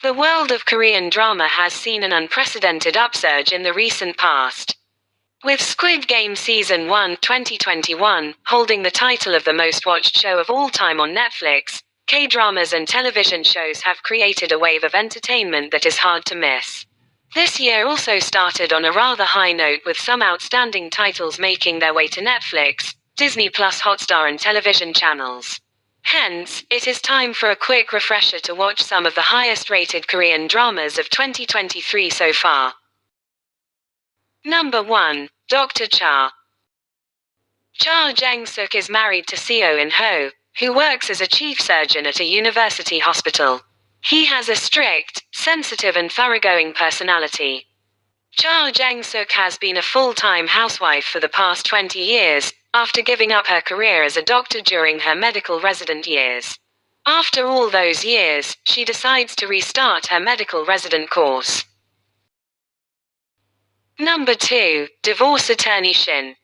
The world of Korean drama has seen an unprecedented upsurge in the recent past. With Squid Game Season 1 2021 holding the title of the most watched show of all time on Netflix, K-dramas and television shows have created a wave of entertainment that is hard to miss. This year also started on a rather high note, with some outstanding titles making their way to Netflix, Disney Plus, Hotstar and television channels. Hence, it is time for a quick refresher to watch some of the highest-rated Korean dramas of 2023 so far. Number 1. Dr. Cha. Cha Jang-suk is married to Seo In-ho, who works as a chief surgeon at a university hospital. He has a strict, sensitive and thoroughgoing personality. Cha Jang-suk has been a full-time housewife for the past 20 years, after giving up her career as a doctor during her medical resident years. After all those years, she decides to restart her medical resident course. Number 2. Divorce attorney Shin.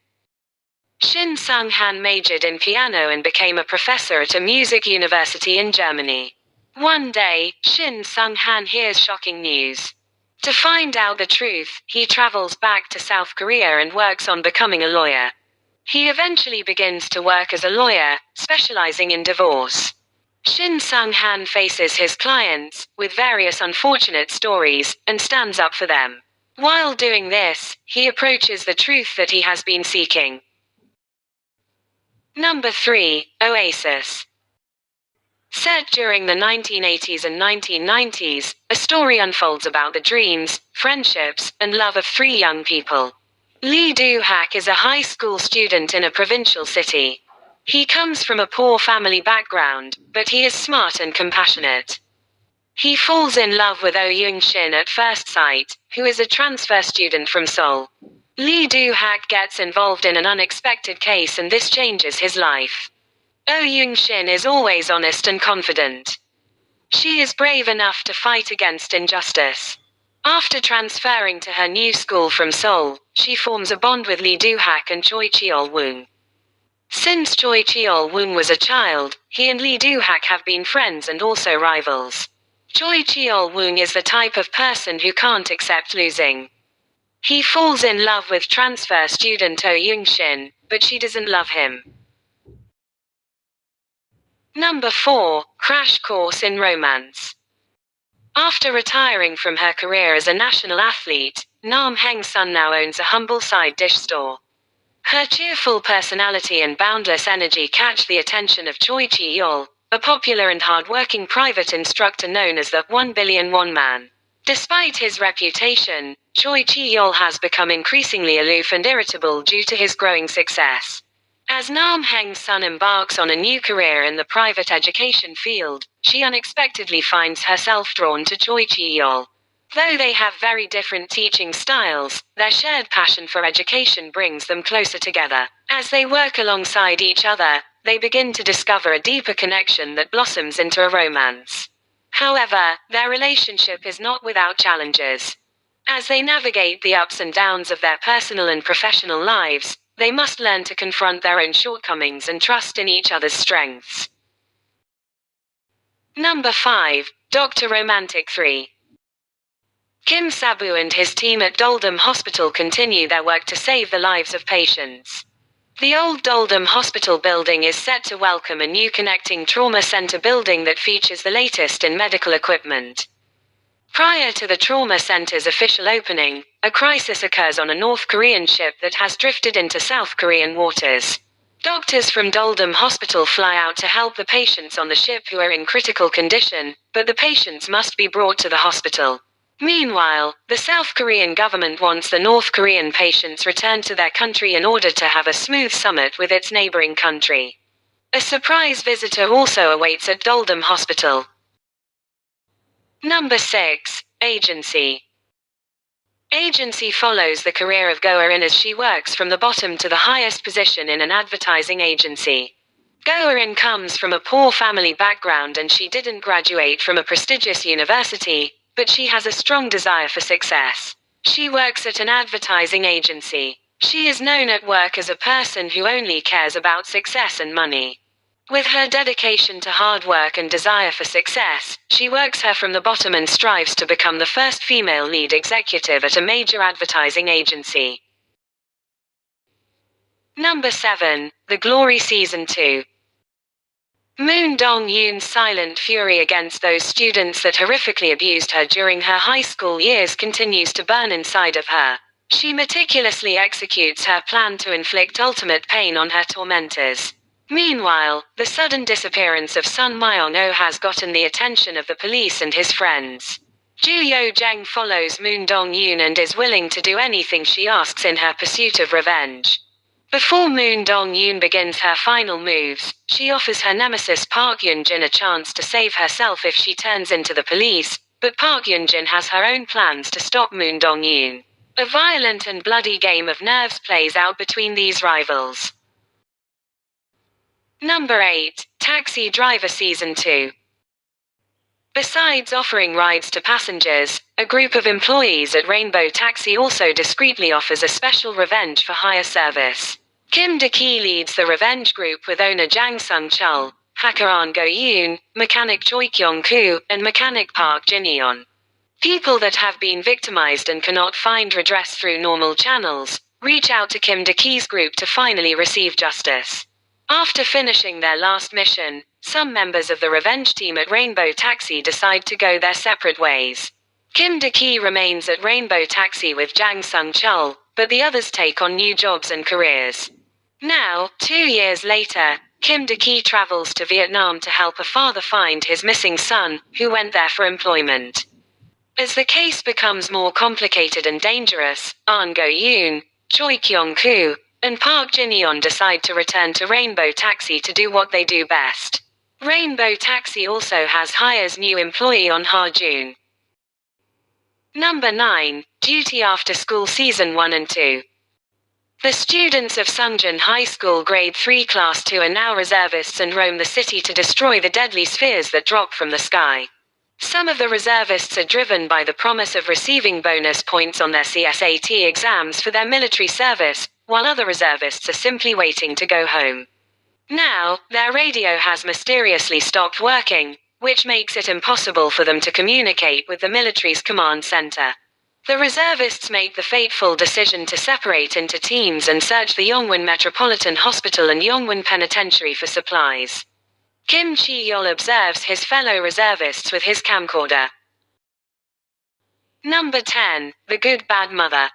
Shin Sung-han majored in piano and became a professor at a music university in Germany. One day, Shin Sung-han hears shocking news. To find out the truth, he travels back to South Korea and works on becoming a lawyer. He eventually begins to work as a lawyer, specializing in divorce. Shin Sung-han faces his clients, with various unfortunate stories, and stands up for them. While doing this, he approaches the truth that he has been seeking. Number 3. Oasis. Set during the 1980s and 1990s, a story unfolds about the dreams, friendships, and love of three young people. Lee Do-hak is a high school student in a provincial city. He comes from a poor family background, but he is smart and compassionate. He falls in love with Oh Young-shin at first sight, who is a transfer student from Seoul. Lee Do-hak gets involved in an unexpected case and this changes his life. Oh Young-shin is always honest and confident. She is brave enough to fight against injustice. After transferring to her new school from Seoul, she forms a bond with Lee Do-hak and Choi Cheol-woong. Since Choi Cheol-woong was a child, he and Lee Do-hak have been friends and also rivals. Choi Cheol-woong is the type of person who can't accept losing. He falls in love with transfer student Oh Young-shin, but she doesn't love him. Number 4. Crash Course in Romance. After retiring from her career as a national athlete, Nam Heng-sun now owns a humble side dish store. Her cheerful personality and boundless energy catch the attention of Choi Chi-yeol, a popular and hard-working private instructor known as the 1 billion won man. Despite his reputation, Choi Chi-yeol has become increasingly aloof and irritable due to his growing success. As Nam Heng-sun embarks on a new career in the private education field, she unexpectedly finds herself drawn to Choi Chi-yeol. Though they have very different teaching styles, their shared passion for education brings them closer together. As they work alongside each other, they begin to discover a deeper connection that blossoms into a romance. However, their relationship is not without challenges. As they navigate the ups and downs of their personal and professional lives, they must learn to confront their own shortcomings and trust in each other's strengths. Number 5. Dr. Romantic 3. Kim Sabu and his team at Doldum Hospital continue their work to save the lives of patients. The old Doldum Hospital building is set to welcome a new connecting trauma center building that features the latest in medical equipment. Prior to the trauma center's official opening, a crisis occurs on a North Korean ship that has drifted into South Korean waters. Doctors from Doldum Hospital fly out to help the patients on the ship who are in critical condition, but the patients must be brought to the hospital. Meanwhile, the South Korean government wants the North Korean patients returned to their country in order to have a smooth summit with its neighboring country. A surprise visitor also awaits at Doldum Hospital. Number 6. Agency. Agency follows the career of Go-eun as she works from the bottom to the highest position in an advertising agency. Go-eun comes from a poor family background and she didn't graduate from a prestigious university, but she has a strong desire for success. She works at an advertising agency. She is known at work as a person who only cares about success and money. With her dedication to hard work and desire for success, she works her from the bottom and strives to become the first female lead executive at a major advertising agency. Number 7. The Glory Season 2. Moon Dong-yoon's silent fury against those students that horrifically abused her during her high school years continues to burn inside of her. She meticulously executes her plan to inflict ultimate pain on her tormentors. Meanwhile, the sudden disappearance of Sun Myung-oh has gotten the attention of the police and his friends. Ju Yo-jang follows Moon Dong-yoon and is willing to do anything she asks in her pursuit of revenge. Before Moon Dong-yoon begins her final moves, she offers her nemesis Park Yoon-jin a chance to save herself if she turns into the police, but Park Yoon-jin has her own plans to stop Moon Dong-yoon. A violent and bloody game of nerves plays out between these rivals. Number 8. Taxi Driver Season 2. Besides offering rides to passengers, a group of employees at Rainbow Taxi also discreetly offers a special revenge for hire service. Kim Da-ki leads the revenge group with owner Jang Sung-chul, hacker Ahn Go-yoon, mechanic Choi Kyung-koo, and mechanic Park Jin-yeon. People that have been victimized and cannot find redress through normal channels, reach out to Kim Da-ki's group to finally receive justice. After finishing their last mission, some members of the revenge team at Rainbow Taxi decide to go their separate ways. Kim Da-ki remains at Rainbow Taxi with Jang Sung-chul, but the others take on new jobs and careers. Now, 2 years later, Kim Da-ki travels to Vietnam to help a father find his missing son, who went there for employment. As the case becomes more complicated and dangerous, Ahn Go-yoon, Choi Kyung-koo, and Park Jin-yeon decide to return to Rainbow Taxi to do what they do best. Rainbow Taxi also hires new employee On Ha-jun. Number 9. Duty After School Season 1 and 2. The students of Sungjin High School Grade 3 Class 2 are now reservists and roam the city to destroy the deadly spheres that drop from the sky. Some of the reservists are driven by the promise of receiving bonus points on their CSAT exams for their military service, while other reservists are simply waiting to go home. Now, their radio has mysteriously stopped working, which makes it impossible for them to communicate with the military's command center. The reservists make the fateful decision to separate into teams and search the Yongwon Metropolitan Hospital and Yongwon Penitentiary for supplies. Kim Chi-yeol observes his fellow reservists with his camcorder. Number 10. The Good Bad Mother.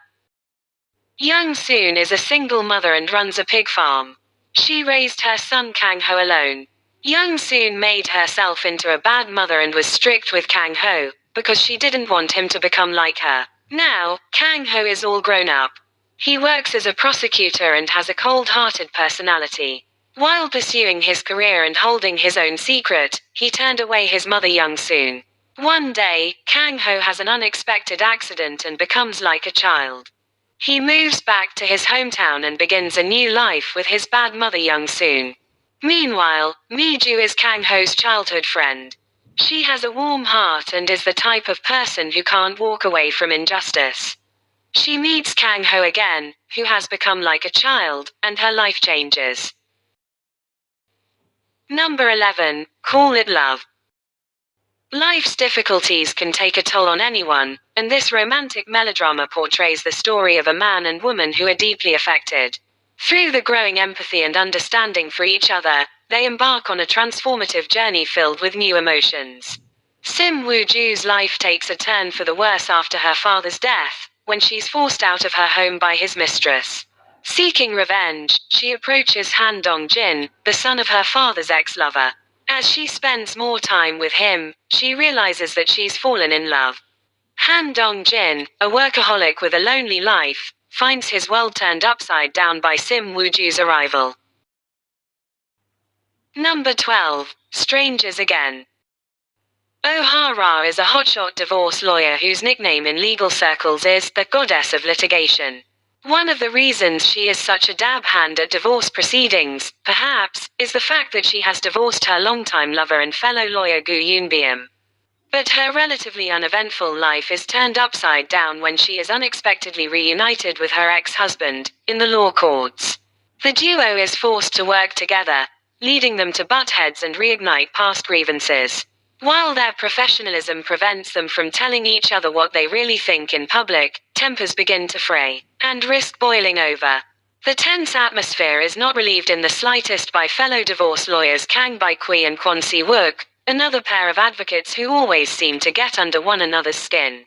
Young Soon is a single mother and runs a pig farm. She raised her son Kang-ho alone. Young Soon made herself into a bad mother and was strict with Kang-ho, because she didn't want him to become like her. Now, Kang-ho is all grown up. He works as a prosecutor and has a cold-hearted personality. While pursuing his career and holding his own secret, he turned away his mother Young Soon. One day, Kang-ho has an unexpected accident and becomes like a child. He moves back to his hometown and begins a new life with his bad mother Young Soon. Meanwhile, Mi-ju is Kang-ho's childhood friend. She has a warm heart and is the type of person who can't walk away from injustice. She meets Kang-ho again, who has become like a child, and her life changes. Number 11. Call It Love. Life's difficulties can take a toll on anyone, and this romantic melodrama portrays the story of a man and woman who are deeply affected. Through the growing empathy and understanding for each other, they embark on a transformative journey filled with new emotions. Sim Woo-ju's life takes a turn for the worse after her father's death, when she's forced out of her home by his mistress. Seeking revenge, she approaches Han Dong-jin, the son of her father's ex-lover. As she spends more time with him, she realizes that she's fallen in love. Han Dong-jin, a workaholic with a lonely life, finds his world turned upside down by Sim Woo-ju's arrival. Number 12. Strangersagain. Oh Ha-ra is a hotshot divorce lawyer whose nickname in legal circles is the Goddess of Litigation. One of the reasons she is such a dab hand at divorce proceedings, perhaps, is the fact that she has divorced her longtime lover and fellow lawyer Gu Yoon-beom. But her relatively uneventful life is turned upside down when she is unexpectedly reunited with her ex-husband, in the law courts. The duo is forced to work together, leading them to butt heads and reignite past grievances. While their professionalism prevents them from telling each other what they really think in public, tempers begin to fray and risk boiling over. The tense atmosphere is not relieved in the slightest by fellow divorce lawyers Kang Bai-kui and Kwon Si-wook, another pair of advocates who always seem to get under one another's skin.